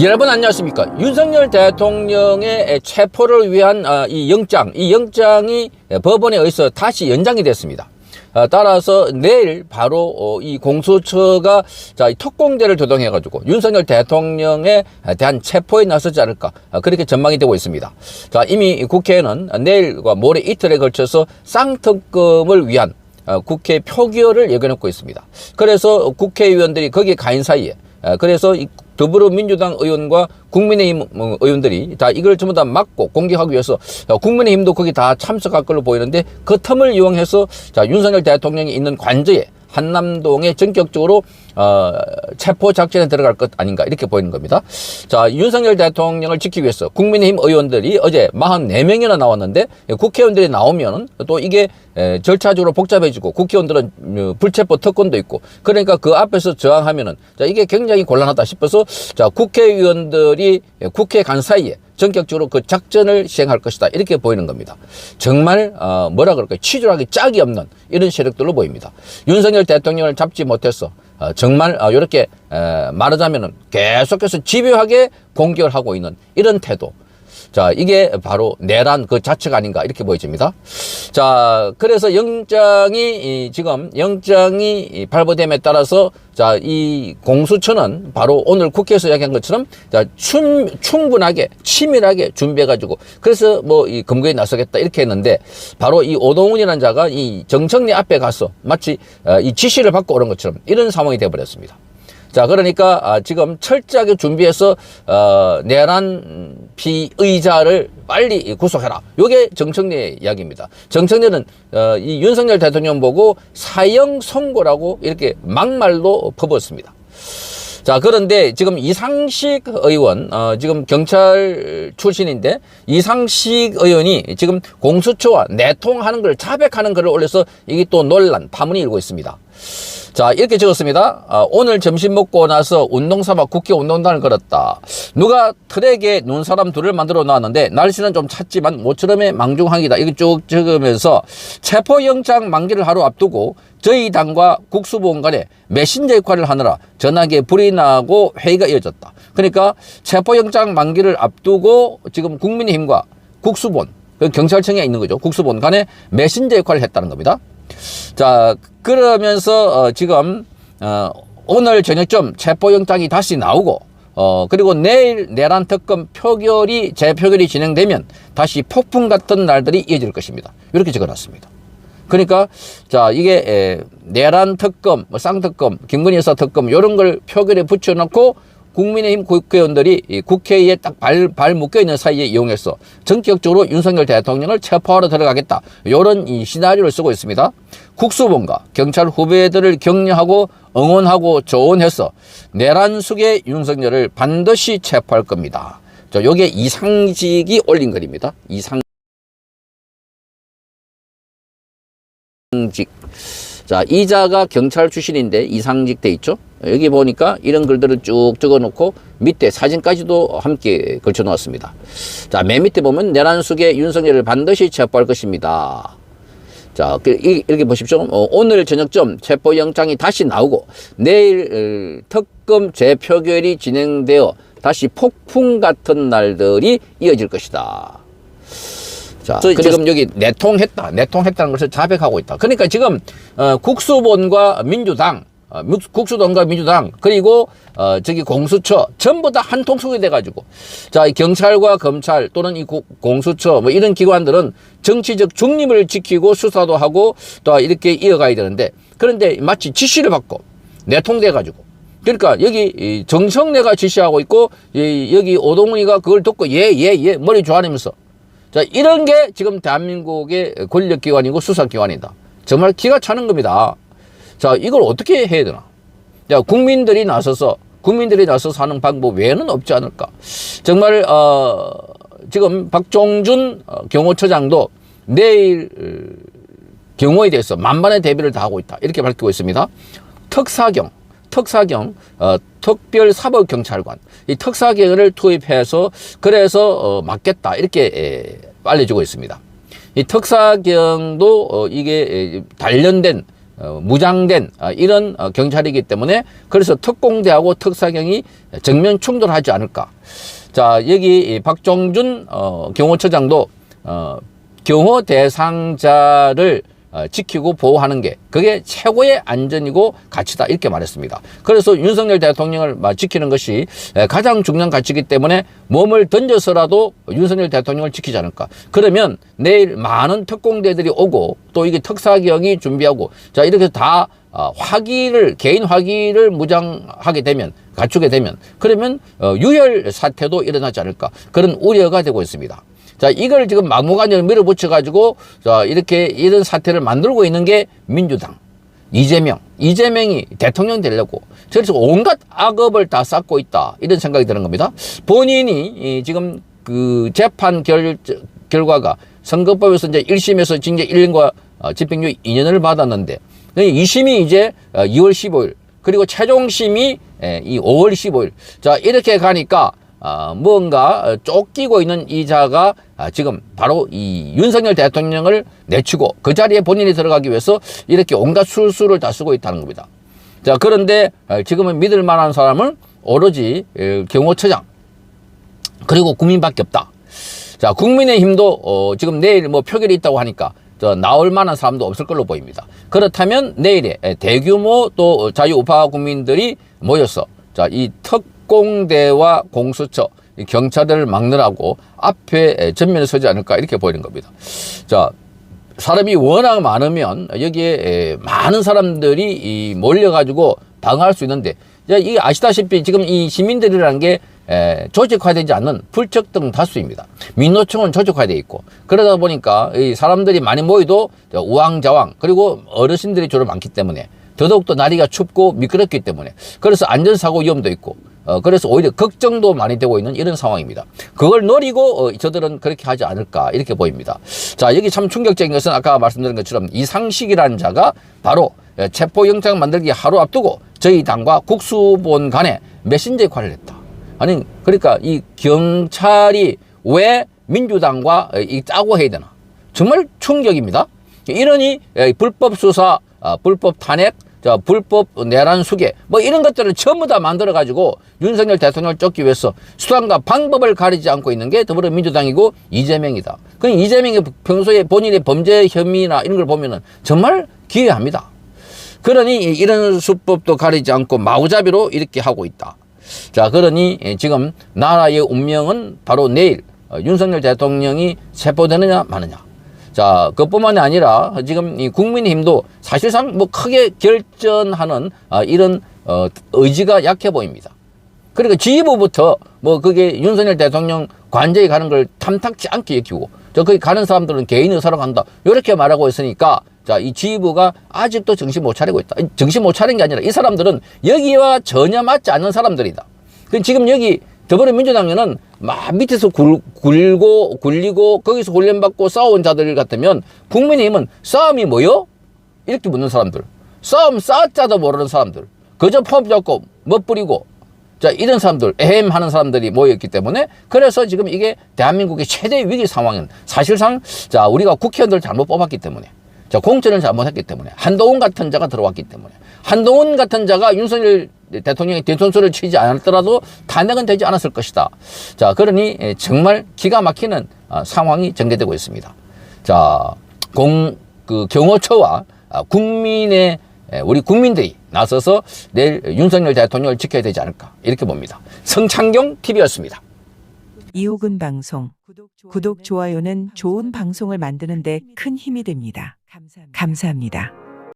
여러분 안녕하십니까. 윤석열 대통령의 체포를 위한 이 영장이 법원에 의해서 다시 연장이 됐습니다. 따라서 내일 바로 이 공수처가 특공대를 조동해 가지고 윤석열 대통령에 대한 체포에 나서지 않을까, 그렇게 전망이 되고 있습니다. 이미 국회에는 내일과 모레 이틀에 걸쳐서 쌍특검을 위한 국회 표결을 예고해놓고 있습니다. 그래서 국회의원들이 거기에 가인 사이에 그래서 더불어민주당 의원과 국민의힘 의원들이 다 이걸 전부 다 막고 공격하기 위해서 국민의힘도 거기 다 참석할 걸로 보이는데, 그 틈을 이용해서 윤석열 대통령이 있는 관저에 한남동에 전격적으로 체포 작전에 들어갈 것 아닌가, 이렇게 보이는 겁니다. 윤석열 대통령을 지키기 위해서 국민의힘 의원들이 어제 44명이나 나왔는데, 국회의원들이 나오면은 또 이게 절차적으로 복잡해지고 국회의원들은 불체포 특권도 있고, 그러니까 그 앞에서 저항하면은 이게 굉장히 곤란하다 싶어서 국회의원들이 국회에 간 사이에 전격적으로 그 작전을 시행할 것이다, 이렇게 보이는 겁니다. 정말 뭐라 그럴까요? 치졸하게 짝이 없는 이런 세력들로 보입니다. 윤석열 대통령을 잡지 못해서 정말 이렇게 말하자면은 계속해서 집요하게 공격을 하고 있는 이런 태도. 이게 바로 내란 그 자체가 아닌가, 이렇게 보여집니다. 그래서 영장이 발부됨에 따라서 이 공수처는 바로 오늘 국회에서 이야기한 것처럼 충분하게 치밀하게 준비해가지고, 그래서 뭐 이 검거에 나서겠다, 이렇게 했는데, 바로 이 오동훈이라는 자가 이 정청래 앞에 가서 마치 이 지시를 받고 오는 것처럼 이런 상황이 되어버렸습니다. 그러니까 지금 철저하게 준비해서 내란 피의자를 빨리 구속해라, 요게 정청래 이야기입니다. 정청래는 이 윤석열 대통령 보고 사형 선고라고 이렇게 막말로 퍼붓습니다. 그런데 지금 이상식 의원, 지금 경찰 출신인데, 이상식 의원이 지금 공수처와 내통하는 걸 자백하는 글을 올려서 이게 또 논란, 파문이 일고 있습니다. 이렇게 적었습니다. 오늘 점심 먹고 나서 운동삼아 국회 운동단을 걸었다. 누가 트랙에 눈사람 둘을 만들어 놨는데 날씨는 좀 찼지만 모처럼의 망중항이다. 이거 쭉 적으면서 체포영장 만기를 하루 앞두고 저희 당과 국수보원 간에 메신저 역할을 하느라 전화기에 불이 나고 회의가 이어졌다. 그러니까 체포영장 만기를 앞두고 지금 국민의힘과 국수보원, 경찰청에 있는 거죠. 국수보원 간에 메신저 역할을 했다는 겁니다. 그러면서 지금 오늘 저녁쯤 체포영장이 다시 나오고, 그리고 내일 내란 특검 재표결이 진행되면 다시 폭풍 같은 날들이 이어질 것입니다. 이렇게 적어놨습니다. 그러니까 이게 내란 특검, 쌍특검, 김건희 여사 특검, 이런 걸 표결에 붙여놓고 국민의힘 국회의원들이 국회에 딱 발 묶여있는 사이에 이용해서 전격적으로 윤석열 대통령을 체포하러 들어가겠다, 이런 이 시나리오를 쓰고 있습니다. 국수본과 경찰 후배들을 격려하고 응원하고 조언해서 내란 속의 윤석열을 반드시 체포할 겁니다. 요게 이상직이 올린 글입니다. 이상직. 이자가 경찰 출신인데 이상직 돼 있죠. 여기 보니까 이런 글들을 쭉 적어놓고 밑에 사진까지도 함께 걸쳐 놓았습니다. 맨 밑에 보면 내란 속의 윤석열을 반드시 체포할 것입니다. 이렇게 보십시오. 오늘 저녁쯤 체포영장이 다시 나오고 내일 특검 재표결이 진행되어 다시 폭풍 같은 날들이 이어질 것이다. 지금 여기 내통했다는 것을 자백하고 있다. 그러니까 지금 국수본과 민주당, 그리고 공수처 전부 다 한 통속이 돼가지고, 경찰과 검찰 또는 이 공수처 뭐 이런 기관들은 정치적 중립을 지키고 수사도 하고 또 이렇게 이어가야 되는데, 그런데 마치 지시를 받고 내통돼가지고, 그러니까 여기 정청래가 지시하고 있고 여기 오동훈이가 그걸 듣고 예 머리 좋아하면서, 이런 게 지금 대한민국의 권력기관이고 수사기관이다. 정말 기가 차는 겁니다. 이걸 어떻게 해야 되나? 국민들이 나서서 하는 방법 외에는 없지 않을까? 정말 지금 박종준 경호처장도 내일 경호에 대해서 만반의 대비를 다 하고 있다, 이렇게 밝히고 있습니다. 특사경 특별사법경찰관, 이 특사경을 투입해서 그래서 막겠다, 이렇게 알려주고 있습니다. 이 특사경도 이게 단련된 무장된 이런 경찰이기 때문에 그래서 특공대하고 특사경이 정면 충돌하지 않을까. 자, 여기 박종준 경호처장도 경호 대상자를 지키고 보호하는 게 그게 최고의 안전이고 가치다 이렇게 말했습니다. 그래서 윤석열 대통령을 지키는 것이 가장 중요한 가치이기 때문에 몸을 던져서라도 윤석열 대통령을 지키지 않을까. 그러면 내일 많은 특공대들이 오고 또 이게 특사경이 준비하고 자 이렇게 다 개인 화기를 무장하게 되면 갖추게 되면 그러면 유혈 사태도 일어나지 않을까 그런 우려가 되고 있습니다. 자, 이걸 지금 막무가내로 밀어붙여가지고, 자, 이렇게 이런 사태를 만들고 있는 게 민주당. 이재명이 대통령 되려고. 그래서 온갖 악업을 다 쌓고 있다. 이런 생각이 드는 겁니다. 본인이 지금 그 재판 결과가 선거법에서 이제 1심에서 징역 1년과 집행유예 2년을 받았는데, 2심이 이제 2월 15일, 그리고 최종심이 이 5월 15일. 자, 이렇게 가니까 뭔가 쫓기고 있는 이 자가 지금 바로 이 윤석열 대통령을 내치고 그 자리에 본인이 들어가기 위해서 이렇게 온갖 술수를 다 쓰고 있다는 겁니다. 자, 그런데 지금은 믿을 만한 사람은 오로지 경호처장 그리고 국민밖에 없다. 자, 국민의힘도 지금 내일 뭐 표결이 있다고 하니까 나올 만한 사람도 없을 걸로 보입니다. 그렇다면 내일에 대규모 또 자유우파 국민들이 모여서 자, 이 특공대와 공수처, 경찰을 막느라고 앞에 전면에 서지 않을까 이렇게 보이는 겁니다. 자, 사람이 워낙 많으면 여기에 많은 사람들이 몰려가지고 방어할 수 있는데 이게 아시다시피 지금 이 시민들이라는 게 조직화되지 않는 불특정 다수입니다. 민노총은 조직화되어 있고 그러다 보니까 이 사람들이 많이 모여도 우왕좌왕 그리고 어르신들이 주로 많기 때문에 더더욱더 날이가 춥고 미끄럽기 때문에 그래서 안전사고 위험도 있고 그래서 오히려 걱정도 많이 되고 있는 이런 상황입니다. 그걸 노리고 저들은 그렇게 하지 않을까 이렇게 보입니다. 자, 여기 참 충격적인 것은 아까 말씀드린 것처럼 이상식이라는 자가 바로 체포영장 만들기 하루 앞두고 저희 당과 국수본 간에 메신저 역할을 했다. 아니 그러니까 이 경찰이 왜 민주당과 짜고 해야 되나 정말 충격입니다. 이러니 불법 수사 불법 탄핵, 불법 내란 수계, 뭐 이런 것들을 전부 다 만들어가지고 윤석열 대통령을 쫓기 위해서 수단과 방법을 가리지 않고 있는 게 더불어민주당이고 이재명이다. 그 이재명이 평소에 본인의 범죄 혐의나 이런 걸 보면은 정말 기이합니다. 그러니 이런 수법도 가리지 않고 마구잡이로 이렇게 하고 있다. 자, 그러니 지금 나라의 운명은 바로 내일 윤석열 대통령이 체포되느냐 마느냐. 자, 그것뿐만이 아니라 지금 이 국민의힘도 사실상 뭐 크게 결전하는 이런 의지가 약해 보입니다. 그러니까 지휘부부터 뭐 그게 윤석열 대통령 관저에 가는 걸 탐탁지 않게 여기고 거기 가는 사람들은 개인 의사로 간다 이렇게 말하고 있으니까 자, 이 지휘부가 아직도 정신 못 차리고 있다. 정신 못 차린 게 아니라 이 사람들은 여기와 전혀 맞지 않는 사람들이다. 지금 여기 더불어민주당에는 막 밑에서 굴리고 거기서 훈련받고 싸운 자들 같으면 국민의힘은 싸움이 뭐요? 이렇게 묻는 사람들. 싸움 싸자도 모르는 사람들. 그저 폼 잡고 멋부리고 자 이런 사람들 하는 사람들이 모여있기 때문에 그래서 지금 이게 대한민국의 최대 위기 상황은 사실상 자 우리가 국회의원들 잘못 뽑았기 때문에 자 공천을 잘못했기 때문에 한동훈 같은 자가 들어왔기 때문에 한동훈 같은 자가 윤석열 대통령이 대통령을 치지 않았더라도 탄핵은 되지 않았을 것이다. 자, 그러니 정말 기가 막히는 상황이 전개되고 있습니다. 자, 경호처와 우리 국민들이 나서서 내일 윤석열 대통령을 지켜야 되지 않을까 이렇게 봅니다. 성창경 TV였습니다. 이호근 방송 구독, 좋아요는 좋은 방송을 만드는 데 큰 힘이 됩니다. 감사합니다.